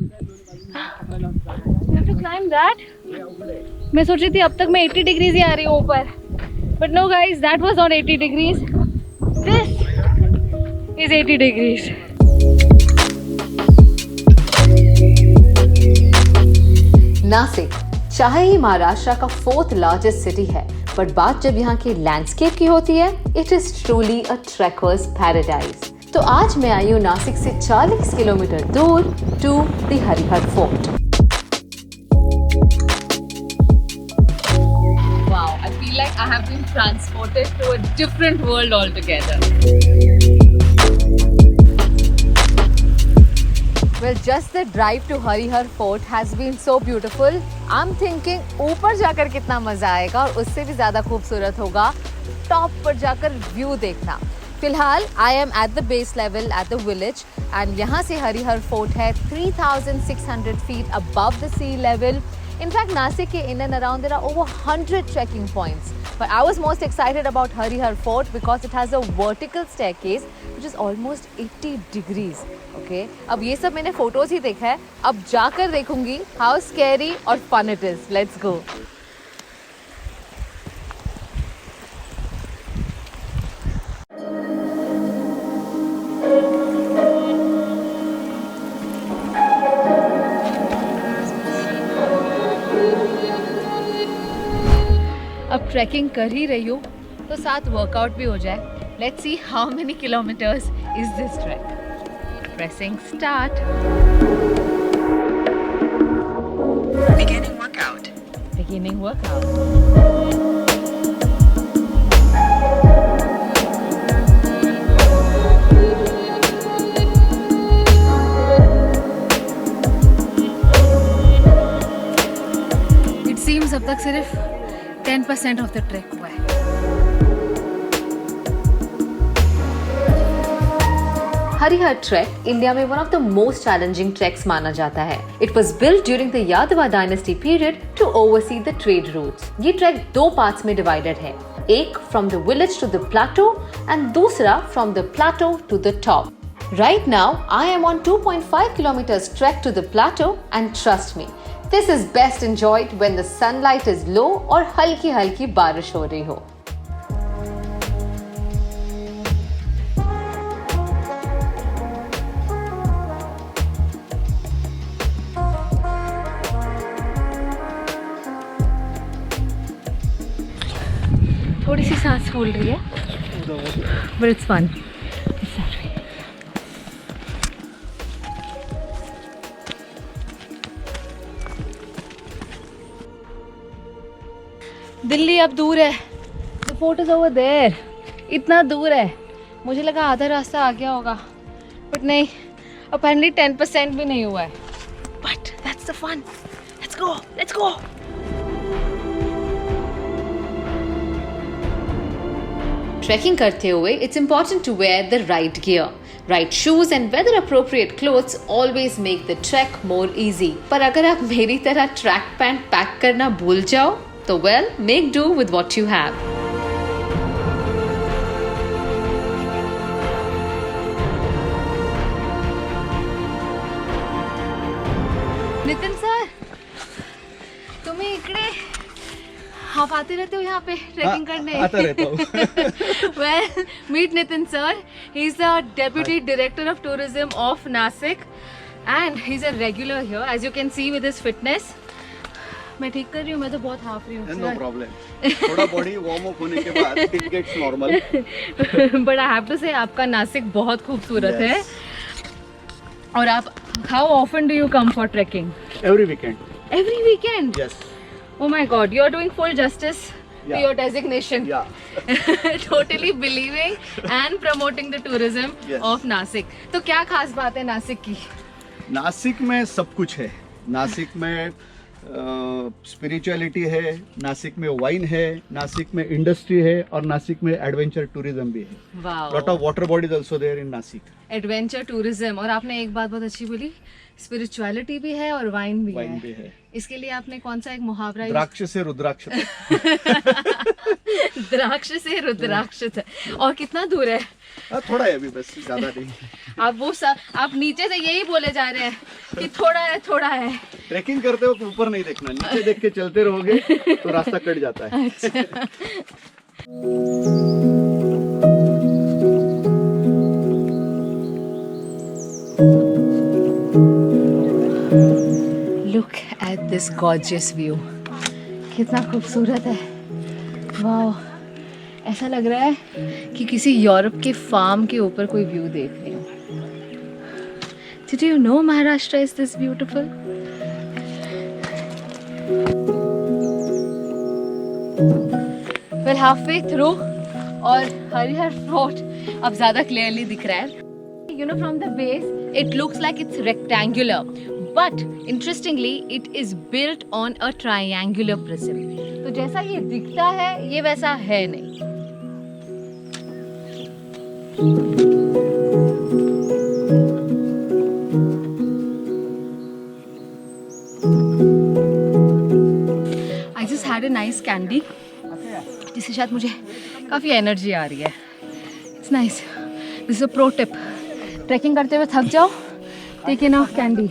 You have to climb that? मैं सोच रही थी अब तक मैं 80 डिग्रीज ही आ रही हूँ ऊपर, but no guys, that was not 80 degrees. This is 80 degrees. Nashik चाहे ही महाराष्ट्र का 4th लार्जेस्ट सिटी है, बट बात जब यहाँ के लैंडस्केप की होती है, it is truly a trekkers paradise. तो आज मैं आई हूँ नासिक से 40 किलोमीटर दूर to the Harihar fort. Wow, I feel like I have been transported to a different world altogether. Well, just the drive to Harihar Fort has been so beautiful. I'm thinking ऊपर जाकर कितना मजा आएगा और उससे भी ज़्यादा खूबसूरत होगा टॉप पर जाकर व्यू देखना। फिलहाल I am at the base level at the village and यहाँ से हरिहर फोर्ट है 3,600 feet above the sea level. In fact, Nasik ke in and around there are over 100 trekking points. But I was most excited about Harihar Fort because it has a vertical staircase which is almost 80 degrees. Okay? अब ये सब मैंने photos ही देखा है, अब जाकर देखूंगी how scary और fun it is. Let's go. अब ट्रैकिंग कर ही रही हूँ तो साथ वर्कआउट भी हो जाए। Let's see how many kilometres is this track. Pressing start. Beginning workout. It seems अब तक सिर्फ 10% ऑफ द ट्रैक हुआ है। हरिहर ट्रैक इंडिया में one of the most challenging tracks माना जाता है। It was built during the Yadava dynasty period to oversee the trade routes. ये ट्रैक 2 पार्ट्स में डिवाइडेड है, एक from the village to the plateau and दूसरा from the plateau to the top. Right now, I am on 2.5 kilometers trek to the plateau and trust me, this is best enjoyed when the sunlight is low और हल्की हल्की बारिश हो रही हो। थोड़ी सी सांस फूल रही है, but it's fun. दिल्ली अब दूर है। The fort is over there. इतना दूर है, मुझे लगा आधा रास्ता आ गया होगा, बट नहीं, apparently 10% भी नहीं हुआ है। But that's the fun. Let's go, let's go. Trekking करते हुए, it's important to wear the right gear. Right shoes and weather appropriate clothes always make the trek more easy. पर अगर आप मेरी तरह ट्रैक पैंट पैक करना भूल जाओ, तो well, make do with what you have. Nitin sir, तुम्ही इकडे आप आते रहते हो यहाँ पे ट्रेकिंग करने? आता रहता हूँ। Well, meet Nitin sir. He's the Deputy Director of Tourism of Nasik and he's a regular here, as you can see with his fitness. मैं ठीक कर रही हूँ, मैं तो बहुत हाफ रही हूँ। नो प्रॉब्लम, थोड़ा बॉडी वार्म अप होने के बाद it gets normal. But I have to say आपका नासिक बहुत खूबसूरत है। और आप how often do you come for trekking? Every weekend. Every weekend? Yes. Oh my God, you are doing full justice to Yeah. your designation. Yeah. Totally believing and promoting the tourism Yes. of Nasik. तो क्या खास बात है नासिक की? नासिक में सब कुछ है। नासिक में स्पिरिचुअलिटी है, नासिक में वाइन है, नासिक में इंडस्ट्री है और नासिक में एडवेंचर टूरिज्म भी है। Wow. Lot of water bodies also there in Nashik. Adventure tourism. और आपने एक बात बहुत अच्छी बोली, स्पिरिचुअलिटी भी है और वाइन भी वाइन है। भी है। इसके लिए आपने कौन सा एक मुहावरा द्राक्ष से रुद्राक्ष तक। द्राक्ष से रुद्राक्ष तक। और कितना दूर है? थोड़ा है अभी, बस ज्यादा नहीं। आप वो सब आप नीचे से यही बोले जा रहे हैं कि थोड़ा है थोड़ा है। ट्रैकिंग करते वक्त ऊपर नहीं देखना, नीचे देख के चलते रहोगे तो रास्ता कट जाता है। Look at this gorgeous view, कितना खूबसूरत है। वाह, ऐसा लग रहा है कि किसी यूरोप के फार्म के ऊपर कोई व्यू देख रही हूँ। Did you know Maharashtra is this beautiful? Well, halfway through और हरिहर फोर्ट अब ज़्यादा क्लियरली दिख रहा है। You know, from the base, it looks like it's rectangular, but interestingly, it is built on a triangular prism. तो जैसा ये दिखता है, ये वैसा है नहीं। I just had a nice candy, जिससे शायद मुझे काफ़ी एनर्जी आ रही है। It's nice. This is a pro tip. Trekking करते हुए थक जाओ, टेक इनफ कैंडी।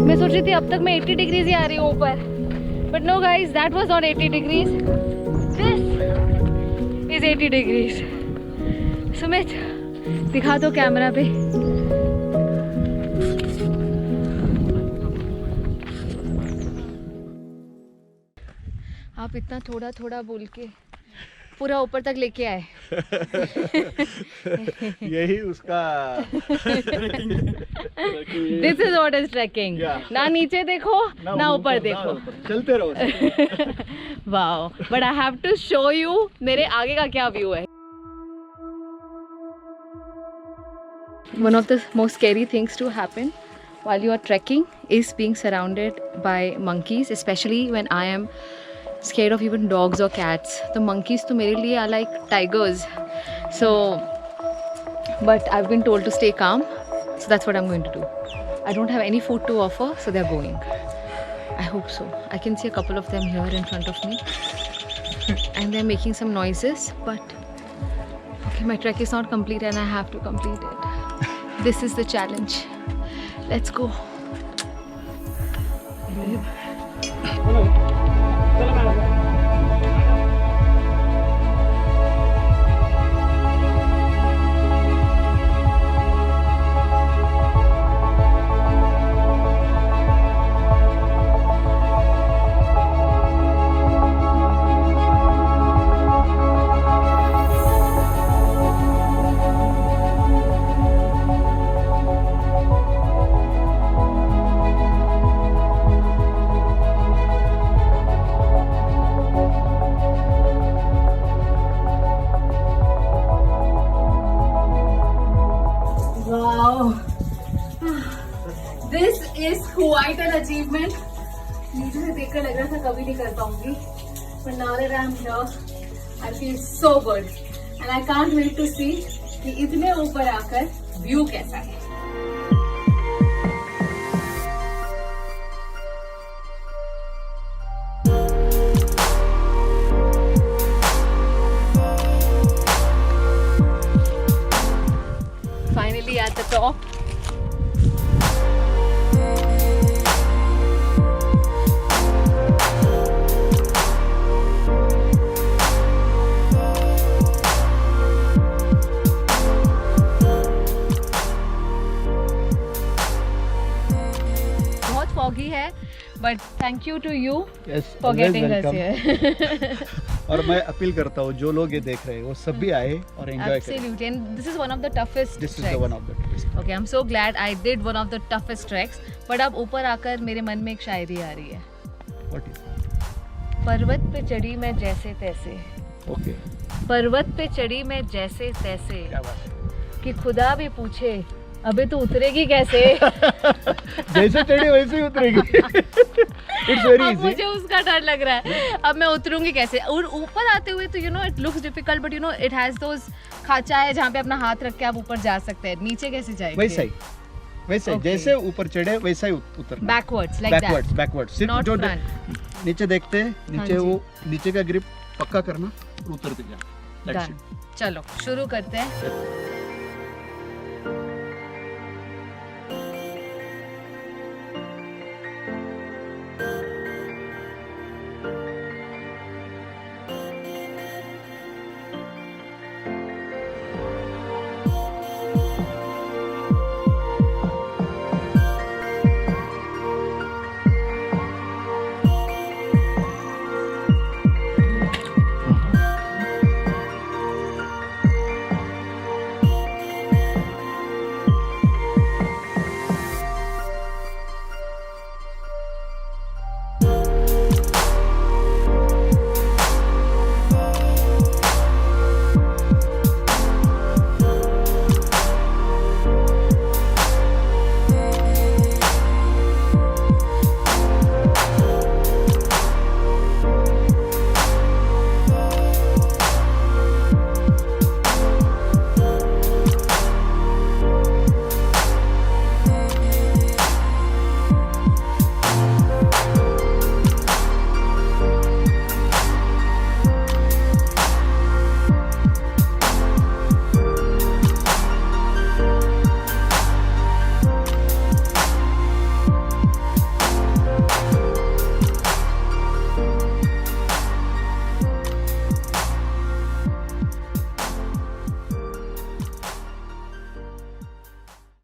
मैं सोच रही थी अब तक मैं 80 डिग्रीज ही आ रही हूँ ऊपर, but no guys, that was not 80 degrees, this is 80 degrees. Sumit, दिखा दो कैमरा पे। आप इतना थोड़ा थोड़ा बोल के पूरा ऊपर तक लेके आए। यही उसका this is what is trekking. ना नीचे देखो ना ऊपर देखो, चलते रहो। Wow, but I have to show you मेरे आगे का क्या व्यू है। One of the most scary things to happen while you are trekking is being surrounded by monkeys, especially when I am scared of even dogs or cats. The monkeys to mere liye are like tigers. So, but I've been told to stay calm, so that's what I'm going to do. I don't have any food to offer, so they're going. I hope so. I can see a couple of them here in front of me, and they're making some noises. But okay, my trek is not complete, and I have to complete it. This is the challenge. Let's go. This is quite an achievement. नीचे से देखकर लग रहा था कभी नहीं कर पाऊंगी, but now that I'm here, I feel so good, and I can't wait to see कि इतने ऊपर आकर व्यू कैसा है। Finally at the top. foggy है, but thank you to you for getting us here. और मैं अपील करता हूँ जो लोग ये देख रहे हैं वो सब भी आए और एंजॉय करें. Absolutely, and this is one of the toughest This is treks. the one of the toughest. Okay, I'm so glad I did one of the toughest treks. But अब ऊपर आकर मेरे मन में एक शायरी आ रही है. What is? पर्वत पे चढ़ी मैं जैसे तैसे. Okay. पर्वत पे चढ़ी मैं जैसे तैसे. क्या बात है? कि खुदा भी पूछे अबे तो उतरेगी कैसे? जैसे चढ़ी वैसे ही उतरेगी। इट्स वेरी अब इजी। मुझे उसका डर लग रहा है, अब मैं उतरूंगी कैसे? और ऊपर आते हुए तो it looks difficult, but it has those खाचा है जहाँ पे अपना हाथ रख के आप ऊपर जा सकते हैं। नीचे कैसे जाएंगे? वैसा ही वैसा ही Okay. जैसे ऊपर चढ़े वैसा ही उतरना। बैकवर्ड्स लाइक दैट, बैकवर्ड्स सिर्फ नॉट जो फ्रंट। नीचे देखते हैं, नीचे हाँ जी। वो नीचे का ग्रिप पक्का करना और उतरते जाना। That's done, it. चलो शुरू करते हैं।